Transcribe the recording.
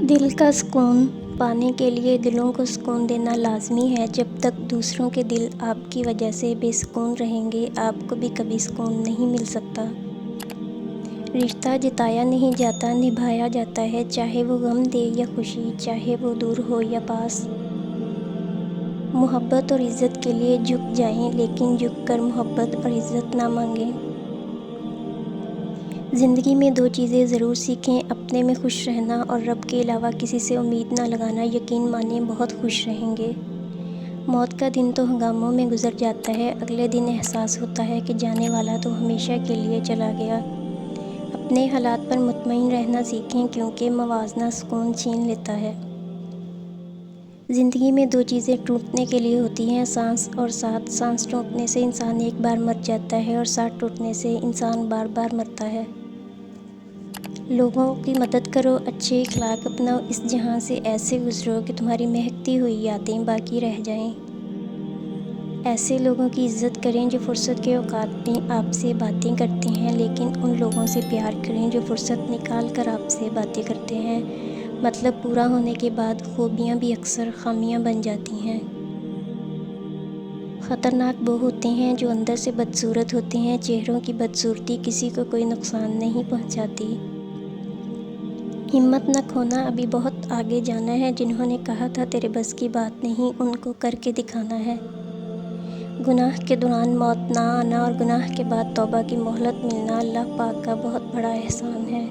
دل کا سکون پانے کے لیے دلوں کو سکون دینا لازمی ہے۔ جب تک دوسروں کے دل آپ کی وجہ سے بے سکون رہیں گے، آپ کو بھی کبھی سکون نہیں مل سکتا۔ رشتہ جتایا نہیں جاتا، نبھایا جاتا ہے، چاہے وہ غم دے یا خوشی، چاہے وہ دور ہو یا پاس۔ محبت اور عزت کے لیے جھک جائیں، لیکن جھک کر محبت اور عزت نہ مانگیں۔ زندگی میں دو چیزیں ضرور سیکھیں، اپنے میں خوش رہنا اور رب کے علاوہ کسی سے امید نہ لگانا۔ یقین مانیں بہت خوش رہیں گے۔ موت کا دن تو ہنگاموں میں گزر جاتا ہے، اگلے دن احساس ہوتا ہے کہ جانے والا تو ہمیشہ کے لیے چلا گیا۔ اپنے حالات پر مطمئن رہنا سیکھیں، کیونکہ موازنہ سکون چھین لیتا ہے۔ زندگی میں دو چیزیں ٹوٹنے کے لیے ہوتی ہیں، سانس اور ساتھ۔ سانس ٹوٹنے سے انسان ایک بار مر جاتا ہے اور ساتھ ٹوٹنے سے انسان بار بار مرتا ہے۔ لوگوں کی مدد کرو، اچھے اخلاق اپناؤ، اس جہاں سے ایسے گزرو کہ تمہاری مہکتی ہوئی یادیں باقی رہ جائیں۔ ایسے لوگوں کی عزت کریں جو فرصت کے اوقات میں آپ سے باتیں کرتے ہیں، لیکن ان لوگوں سے پیار کریں جو فرصت نکال کر آپ سے باتیں کرتے ہیں۔ مطلب پورا ہونے کے بعد خوبیاں بھی اکثر خامیاں بن جاتی ہیں۔ خطرناک وہ ہوتے ہیں جو اندر سے بدصورت ہوتے ہیں۔ چہروں کی بدصورتی کسی کو کوئی نقصان نہیں پہنچاتی۔ ہمت نہ کھونا، ابھی بہت آگے جانا ہے۔ جنہوں نے کہا تھا تیرے بس کی بات نہیں، ان کو کر کے دکھانا ہے۔ گناہ کے دوران موت نہ آنا اور گناہ کے بعد توبہ کی مہلت ملنا اللہ پاک کا بہت بڑا احسان ہے۔